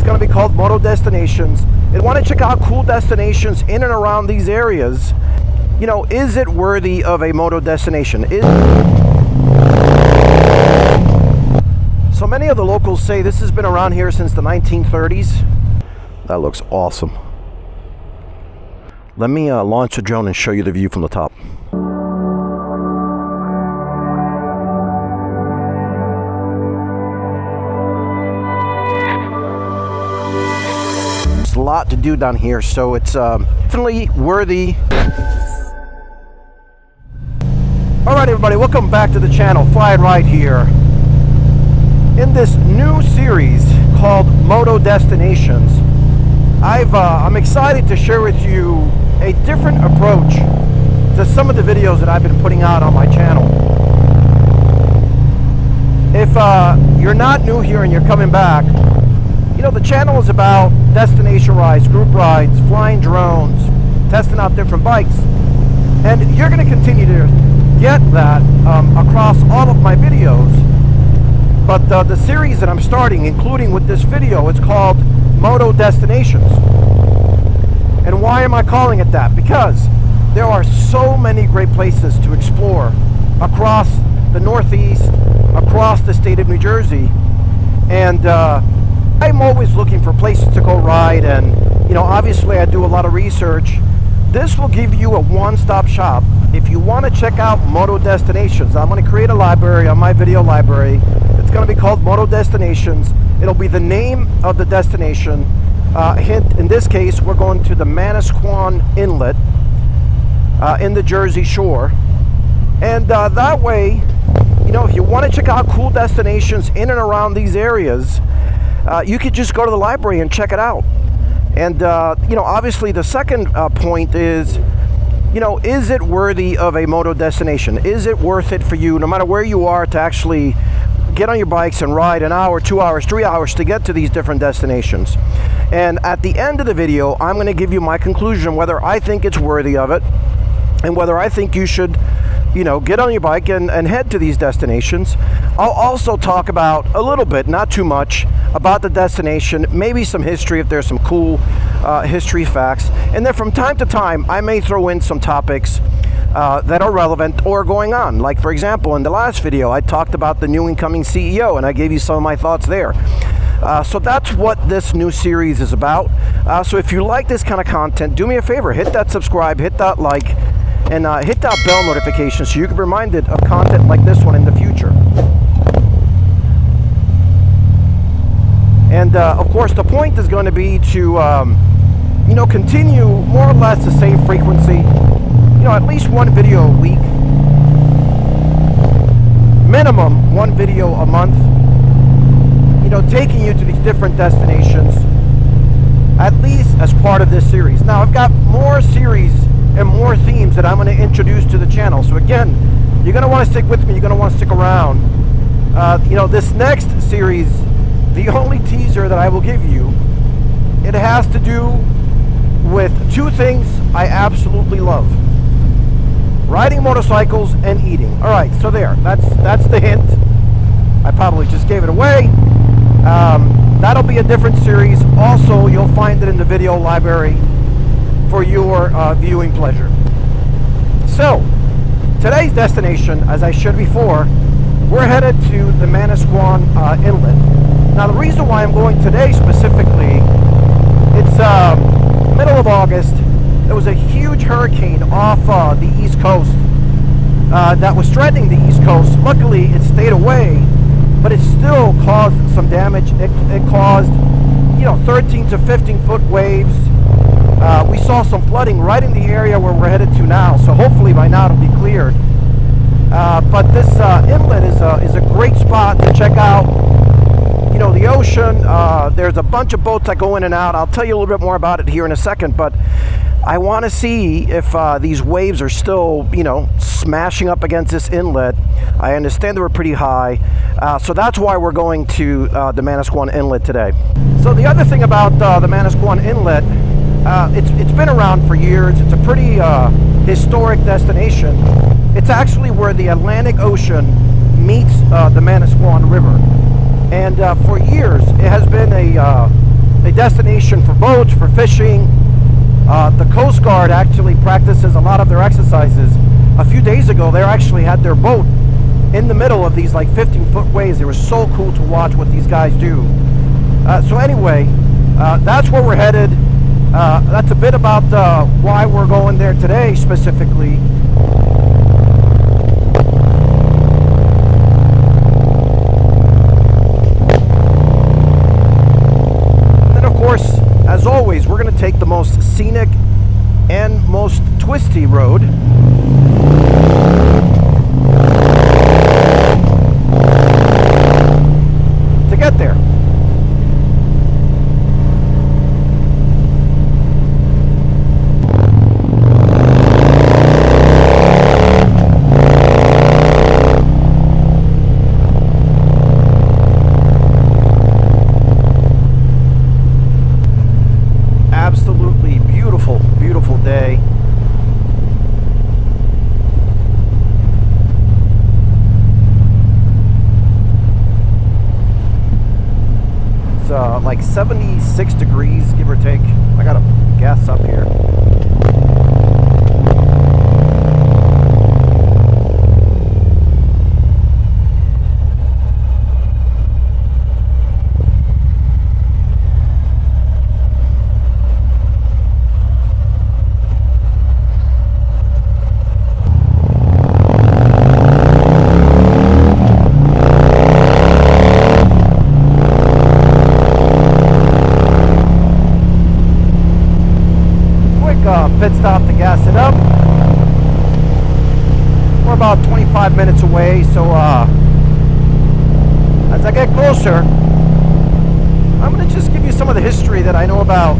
going to be called MotoDestinations. And want to check out cool destinations in and around these areas. You know, is it worthy of a moto destination? So many of the locals say this has been around here since the 1930s. That looks awesome. Let me launch a drone and show you the view from the top. There's a lot to do down here, so it's definitely worthy. Alright everybody, welcome back to the channel. Fly and Ride here. In this new series called MotoDestinations, I'm excited to share with you a different approach to some of the videos that I've been putting out on my channel. If you're not new here and you're coming back, you know, the channel is about destination rides, group rides, flying drones, testing out different bikes. And you're going to continue to get that across all of my videos. But the series that I'm starting, including with this video, it's called MotoDestinations. And why am I calling it that? Because there are so many great places to explore across the Northeast, across the state of New Jersey. And I'm always looking for places to go ride. And, you know, obviously I do a lot of research. This will give you a one-stop shop. If you want to check out MotoDestinations, I'm going to create a library on my video library. It's going to be called MotoDestinations. It'll be the name of the destination. Hint, in this case, we're going to the Manasquan Inlet in the Jersey Shore. And that way, you know, if you want to check out cool destinations in and around these areas, you could just go to the library and check it out. And, you know, obviously the second point is, you know, is it worthy of a moto destination? Is it worth it for you, no matter where you are, to actually get on your bikes and ride an hour, 2 hours, 3 hours to get to these different destinations? And at the end of the video, I'm going to give you my conclusion whether I think it's worthy of it and whether I think you should, you know, get on your bike and head to these destinations. I'll also talk about a little bit, not too much, about the destination, maybe some history if there's some cool history facts. And then from time to time, I may throw in some topics that are relevant or going on. Like, for example, in the last video, I talked about the new incoming CEO, and I gave you some of my thoughts there. So that's what this new series is about. So if you like this kind of content, do me a favor, hit that subscribe, hit that like, and hit that bell notification so you can be reminded of content like this one in the future. And of course, the point is going to be to, you know, continue more or less the same frequency. You know, at least one video a week. Minimum one video a month. You know, taking you to these different destinations, at least as part of this series. Now, I've got more series and more themes that I'm going to introduce to the channel. So again, you're going to want to stick with me. You're going to want to stick around. You know, this next series, the only teaser that I will give you, it has to do with two things I absolutely love: riding motorcycles and eating. All right, so there. That's the hint. I probably just gave it away. That'll be a different series. Also, you'll find it in the video library for your viewing pleasure. So, today's destination, as I shared before, we're headed to the Manasquan Inlet. Now, the reason why I'm going today specifically, it's middle of August. There was a huge hurricane off the East Coast that was threatening the East Coast. Luckily, it stayed away, but it still caused some damage. It caused, you know, 13 to 15 foot waves. We saw some flooding right in the area where we're headed to now, so hopefully by now it'll be cleared. But this inlet is a great spot to check out, you know, the ocean. There's a bunch of boats that go in and out. I'll tell you a little bit more about it here in a second, but I want to see if these waves are still, you know, smashing up against this inlet. I understand they were pretty high, so that's why we're going to the Manasquan Inlet today. So the other thing about the Manasquan Inlet, it's been around for years. It's a pretty historic destination. It's actually where the Atlantic Ocean meets the Manasquan River, and for years it has been a a destination for boats, for fishing. The Coast Guard actually practices a lot of their exercises. A few days ago, they actually had their boat in the middle of these like 15-foot waves. They were so cool to watch what these guys do. So anyway, that's where we're headed. That's a bit about why we're going there today specifically. And then of course, as always, we're going to take the most scenic and most twisty road. To get there. Absolutely beautiful, beautiful day. It's like 76 degrees, give or take. I gotta gas up here. Pit stop to gas it up. We're about 25 minutes away, so as I get closer, I'm going to just give you some of the history that I know about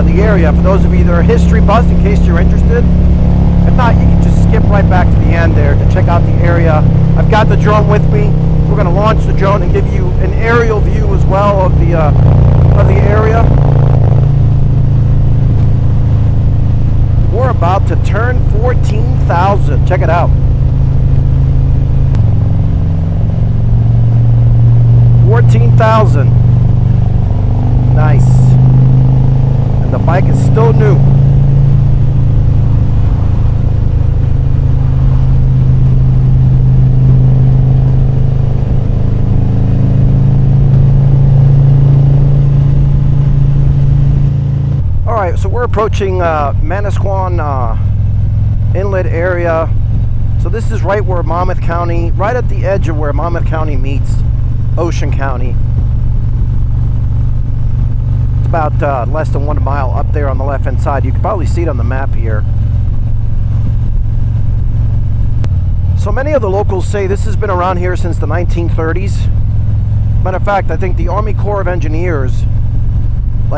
the area. For those of you that are history buffs, in case you're interested. If not, you can just skip right back to the end there to check out the area. I've got the drone with me. We're going to launch the drone and give you an aerial view as well of the area. We're about to turn 14,000. Check it out. 14,000. Nice. And the bike is still new. Alright, so we're approaching Manasquan Inlet area. So this is right where Monmouth County, right at the edge of where Monmouth County meets Ocean County. It's about less than 1 mile up there on the left hand side. You can probably see it on the map here. So many of the locals say this has been around here since the 1930s. Matter of fact, I think the Army Corps of Engineers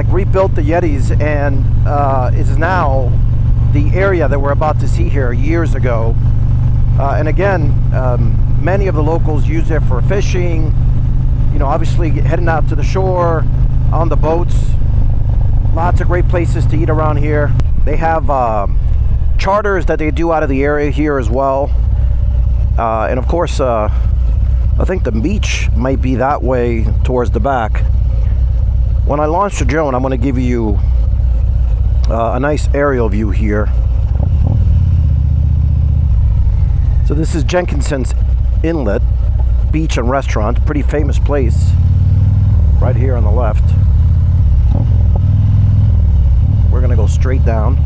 rebuilt the Yetis and is now the area that we're about to see here years ago. And again, many of the locals use it for fishing, you know, obviously heading out to the shore, on the boats. Lots of great places to eat around here. They have charters that they do out of the area here as well. And of course, I think the beach might be that way towards the back. When I launch the drone, I'm going to give you a nice aerial view here. So this is Jenkinson's Inlet Beach and Restaurant, pretty famous place, right here on the left. We're going to go straight down.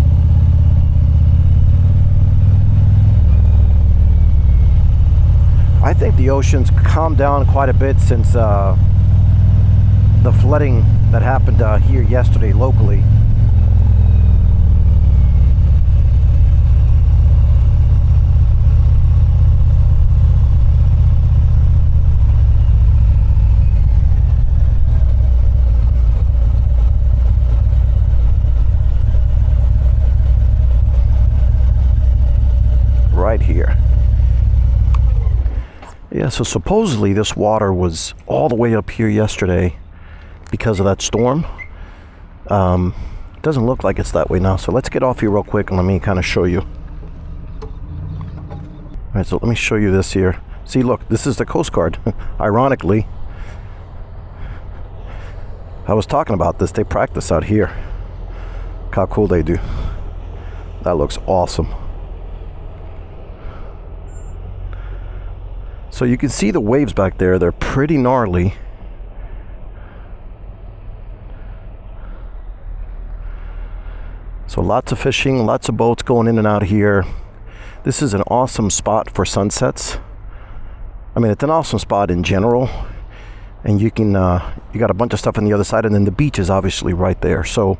I think the ocean's calmed down quite a bit since the flooding that happened here yesterday locally. Right here. Yeah, so supposedly this water was all the way up here yesterday because of that storm. It doesn't look like it's that way now, so let's get off here real quick and let me kind of show you. Alright, so let me show you this here. See, look, this is the Coast Guard, ironically. I was talking about this. They practice out here. Look how cool they do. That looks awesome. So you can see the waves back there. They're pretty gnarly. So lots of fishing, lots of boats going in and out here. This is an awesome spot for sunsets. I mean, it's an awesome spot in general. And you can, you got a bunch of stuff on the other side, and then the beach is obviously right there. So,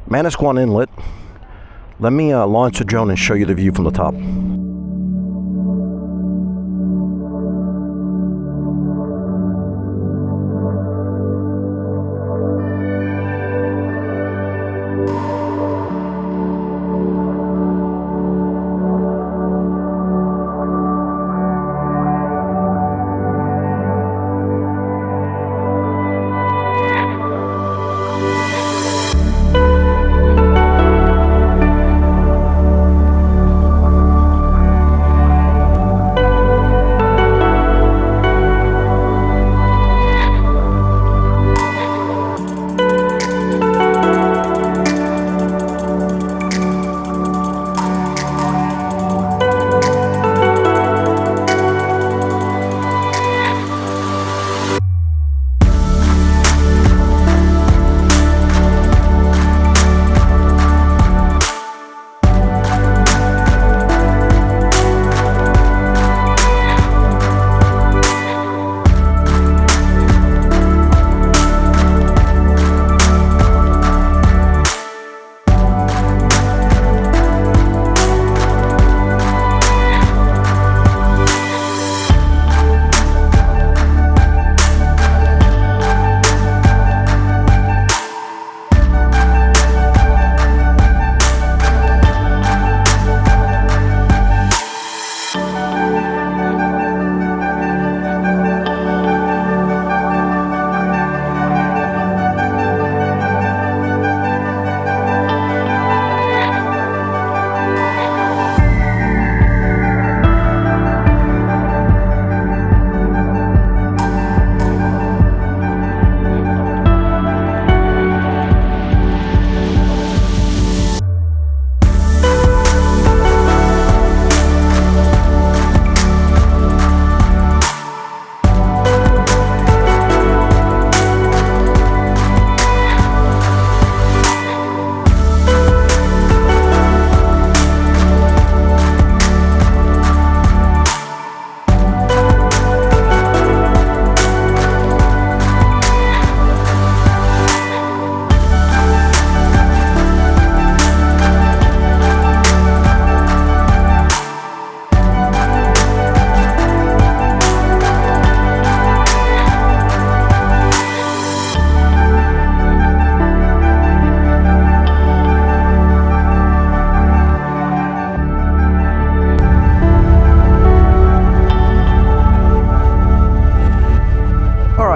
Manasquan Inlet. Let me launch a drone and show you the view from the top.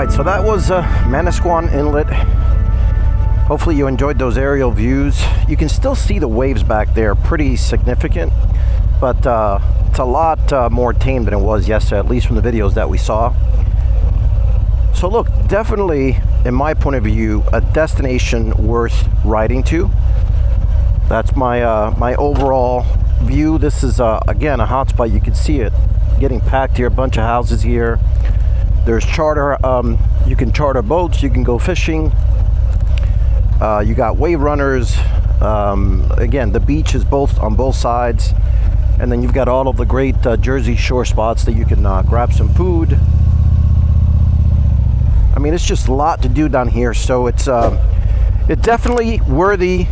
So that was Manasquan Inlet. Hopefully you enjoyed those aerial views. You can still see the waves back there, pretty significant, but it's a lot more tame than it was yesterday, at least from the videos that we saw. So look, definitely, in my point of view, a destination worth riding to. That's my my overall view. This is again a hotspot. You can see it getting packed here. A bunch of houses here. There's charter. You can charter boats. You can go fishing. You got wave runners. Again, the beach is on both sides, and then you've got all of the great Jersey Shore spots that you can grab some food. I mean, it's just a lot to do down here. So it's definitely worthy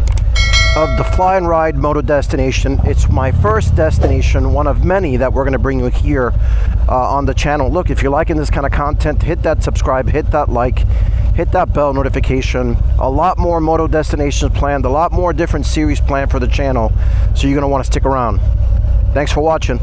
of the Fly and Ride Moto Destination. It's my first destination, one of many that we're going to bring you here on the channel. Look, if you're liking this kind of content, hit that subscribe, hit that like, hit that bell notification. A lot more Moto Destinations planned, a lot more different series planned for the channel, so you're going to want to stick around. Thanks for watching.